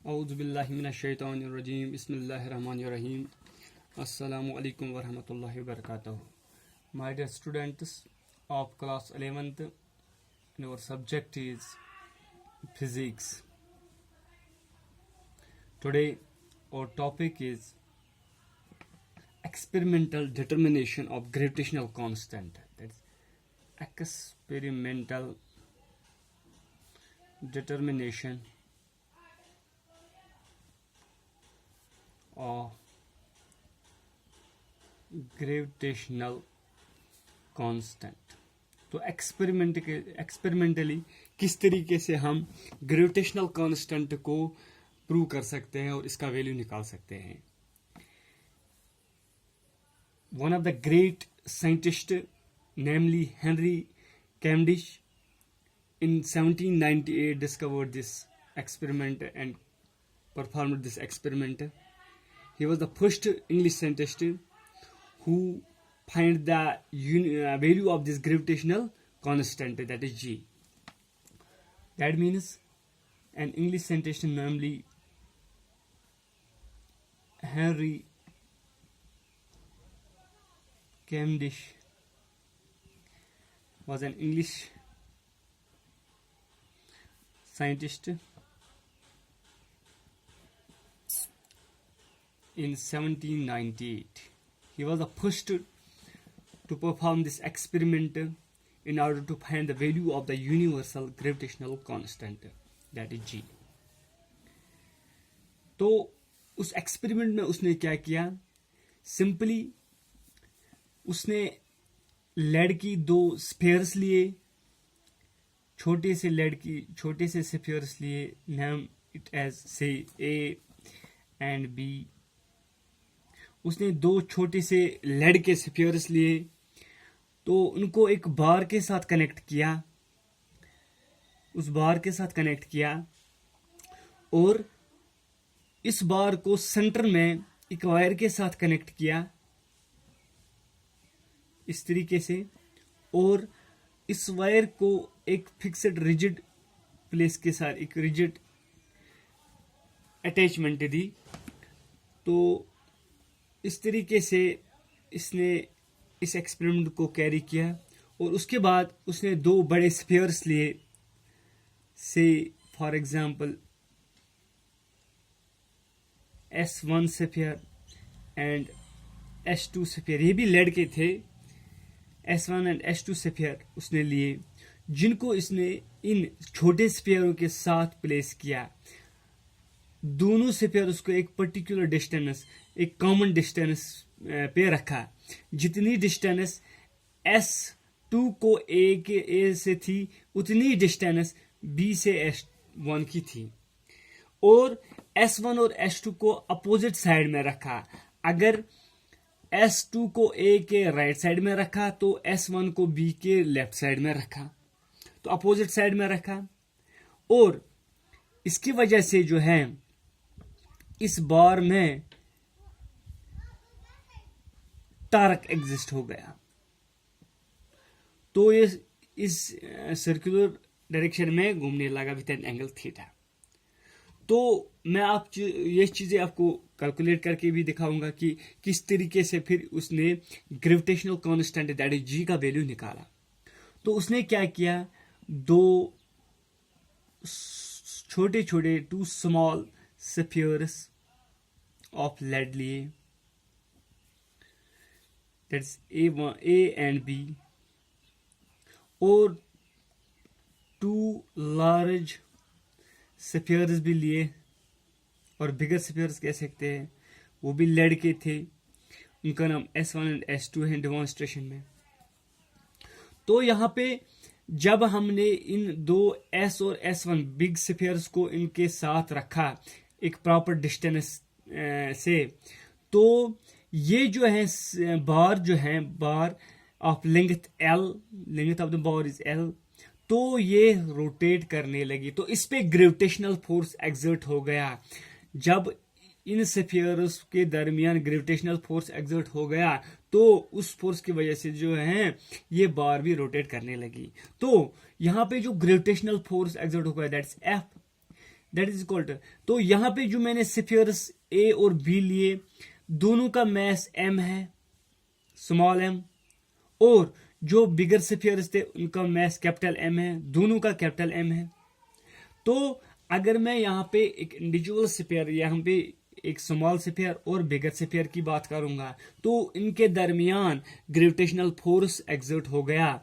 औज़ुबिल्लाहिमिनश्शैतानिर्रजीम बिस्मिल्लाहिर्रहमानिर्रहीम अस्सलामु अलैकुम वरहमतुल्लाहि वबरकातुहू. My dear students of class 11th, our subject is physics. Today our topic is experimental determination of gravitational constant. That's experimental determination of gravitational constant. तो experimentally किस तरीके से हम ग्रेविटेशनल कांस्टेंट को प्रूव कर सकते हैं और इसका वैल्यू निकाल सकते हैं. One of the great scientist namely Henry Cavendish in 1798 discovered this experiment and performed this experiment. He was the first English scientist who find the value of this gravitational constant, that is G. That means an English scientist namely Henry Cavendish was an English scientist in 1798. He was the first to perform this experiment in order to find the value of the universal gravitational constant, that is G. तो उस experiment में उसने क्या किया, simply उसने lead की दो spheres लिए, छोटे से स्फीयर्स लिए, नेम इट एज से ए एंड बी. उसने दो छोटे से लेड के स्फीयर्स लिए, तो उनको एक बार के साथ कनेक्ट किया, उस बार के साथ कनेक्ट किया और इस बार को सेंटर में एक वायर के साथ कनेक्ट किया इस तरीके से, और इस वायर को एक फिक्स्ड रिजिड प्लेस के साथ एक रिजिड अटैचमेंट दी. तो इस तरीके से इसने इस एक्सपेरिमेंट को कैरी किया और उसके बाद उसने दो बड़े स्फीयर्स लिए, से for example S1 sphere and S2 sphere. ये भी लेड के थे. S1 एंड S2 स्फीयर उसने लिए, जिनको इसने इन छोटे स्फीयरों के साथ प्लेस किया. दोनों स्फीयर उसको एक पर्टिकुलर डिस्टेंस, एक कॉमन डिस्टेंस पे रखा. जितनी डिस्टेंस S2 को A से थी उतनी डिस्टेंस B से S1 की थी, और S1 और S2 को अपोजिट साइड में रखा. अगर S2 को A के राइट साइड में रखा तो S1 को B के लेफ्ट साइड में रखा, तो अपोजिट साइड में रखा. और इसकी वजह से जो है इस बार में टार्क एग्जिस्ट हो गया, तो ये इस सर्कुलर डायरेक्शन में घूमने लगा विद एन एंगल थीटा. तो मैं ये चीजें आपको कैलकुलेट करके भी दिखाऊंगा कि किस तरीके से फिर उसने ग्रेविटेशनल कांस्टेंट दैट इज जी का वैल्यू निकाला. तो उसने क्या किया, दो छोटे छोटे two small spheres of lead लिए, दैट्स A एंड B, और टू लार्ज स्फीयर्स भी लिए, और बिगर स्फीयर्स कह सकते हैं, वो भी लेड के थे. उनका नाम S1 एंड S2 है डेमोन्स्ट्रेशन में. तो यहां पे जब हमने इन दो S और S1 बिग स्फीयर्स को इनके साथ रखा एक प्रॉपर डिस्टेंस से, तो ये जो है बार जो है bar of length L, length of the bar is L, तो ये रोटेट करने लगी. तो इस पे ग्रेविटेशनल फोर्स एक्सर्ट हो गया. जब इन स्फीयर्स के दरमियान ग्रेविटेशनल फोर्स एक्सर्ट हो गया तो उस फोर्स की वजह से जो है ये बार भी रोटेट करने लगी. तो यहाँ पे जो ग्रेविटेशनल फोर्स एक्सर्ट हो गया that's F, that is equal to, तो यहां पे जो मैंने स्फीयर्स ए और बी लिए, दोनों का मैस m है, स्मॉल m, और जो बिगर स्फीयर्स थे उनका मैस कैपिटल M है, दोनों का कैपिटल M है। तो अगर मैं यहाँ पे एक इंडिविजुअल स्फीयर, यहाँ पे एक स्मॉल स्फीयर और बिगर स्फीयर की बात करूंगा, तो इनके दरमियान ग्रेविटेशनल फोर्स एक्सर्ट हो गया,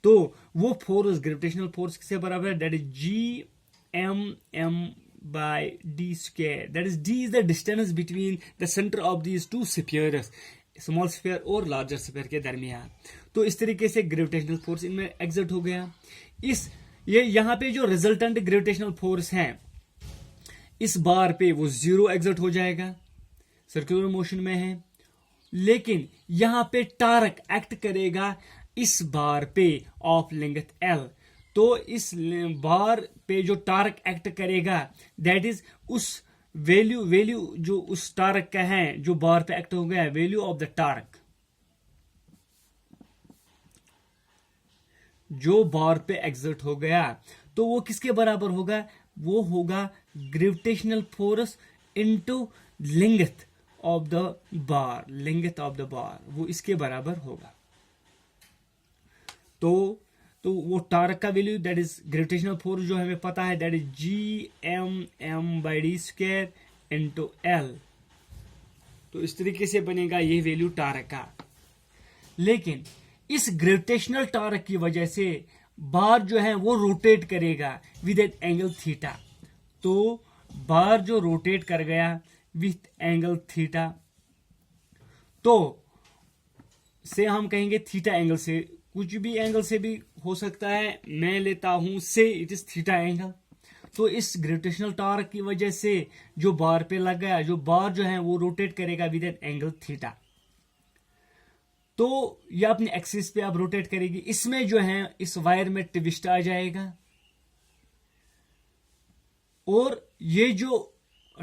तो वो फोर्स, ग्रेविटेशनल फोर्स किससे बराबर है, that is Gmm by d square, that is d is the distance between the center of these two spheres, small sphere और लार्जर स्फीयर के दरमियान। तो इस तरीके से ग्रेविटेशनल फोर्स इनमें एक्सर्ट हो गया। ये यहाँ पे जो रिजल्टेंट ग्रेविटेशनल फोर्स है इस बार पे वो 0 एक्सर्ट हो जाएगा, सर्कुलर मोशन में है, लेकिन यहाँ पे टार्क एक्ट करेगा इस बार पे ऑफ लेंथ L। तो इस बार पे जो टार्क एक्ट करेगा दैट इज उस वैल्यू जो उस टार्क का है जो बार पे एक्ट हो गया, वैल्यू ऑफ द टार्क जो बार पे एक्सर्ट हो गया, तो वो किसके बराबर होगा, वो होगा gravitational force into length of the bar, length of the बार वो इसके बराबर होगा। तो वो टार्क का value that is gravitational force जो हमें पता है, that is Gmm/d² into L। तो इस तरीके से बनेगा ये वैल्यू टार्क का। लेकिन इस ग्रेविटेशनल टार्क की वजह से बार जो है वो रोटेट करेगा विद एन एंगल थीटा। तो बार जो रोटेट कर गया विथ एंगल थीटा, तो से हम कहेंगे थीटा एंगल से, कुछ भी एंगल से भी हो सकता है, मैं लेता हूं से इट इज थीटा एंगल। तो इस ग्रेविटेशनल टार्क की वजह से जो बार पे लग गया, जो बार जो है वो रोटेट करेगा विद एन एंगल थीटा। तो ये अपने एक्सिस पे अब रोटेट करेगी, इसमें जो है इस वायर में ट्विस्ट आ जाएगा, और ये जो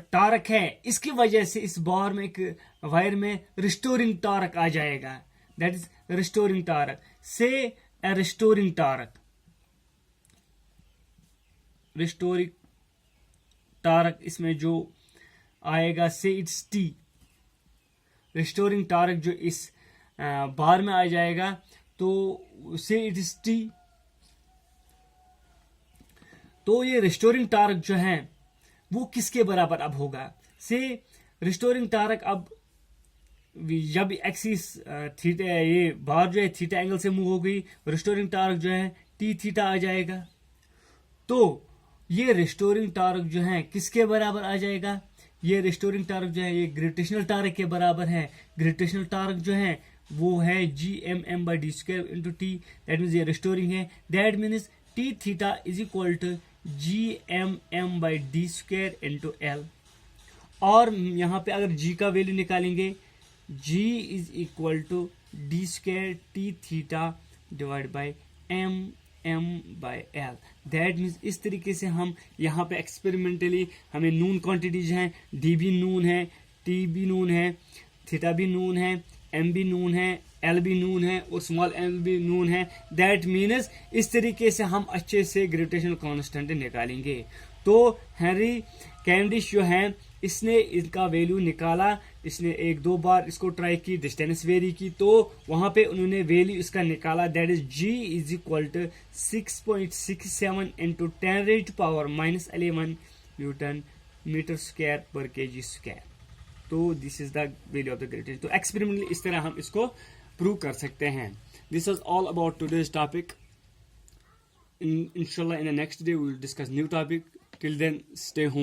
टार्क है इसकी वजह से इस बार में एक वायर में रिस्टोरिंग टार्क आ जाएगा, दैट इज रिस्टोरिंग टार्क। से ए रिस्टोरिंग टार्क इसमें जो आएगा से इट्स टी, रिस्टोरिंग टार्क जो इस बार में आ जाएगा, तो से इट इज टी। तो ये रिस्टोरिंग टार्क जो है वो किसके बराबर अब होगा, से रिस्टोरिंग टार्क अब जब एक्सिस थीटा, ये बार जो है थीटा एंगल से मूव हो गई, रिस्टोरिंग टार्क जो है टी थीटा आ जाएगा। तो ये रिस्टोरिंग टार्क जो है किसके बराबर आ जाएगा, ये रिस्टोरिंग टार्क जो है ये ग्रेविटेशनल टार्क के बराबर है। ग्रेविटेशनल टार्क जो है वो है Gmm/d² into T, that means ये रिस्टोरिंग है, that means T theta is equal to Gmm/d² into L। और यहाँ पे अगर G का वैल्यू निकालेंगे, G is equal to d² T theta divide by mm/L। That means इस तरीके से हम यहाँ पे एक्सपेरिमेंटली हमें नून क्वांटिटीज हैं, D भी नून है, T भी नून है, थीटा भी नून है, M भी नून है, L भी नून है और स्मॉल m भी नून है। दैट मीन्स इस तरीके से हम अच्छे से ग्रेविटेशनल कांस्टेंट निकालेंगे। तो हेनरी कैवेंडिश जो है इसने इनका वैल्यू निकाला, इसने 1-2 बार इसको ट्राई की, डिस्टेंस वेरी की, तो वहां पे उन्होंने वैल्यू इसका निकाला, that is G is equal to 6.67 into 10⁻⁻11 newton metre square पर kg स्क्वायर। तो this is the value of the gravitation. तो एक्सपेरिमेंटली इस तरह हम इसको प्रूव कर सकते हैं। This is all about today's topic. Inshallah in the next day we will discuss new topic. Till then, stay home.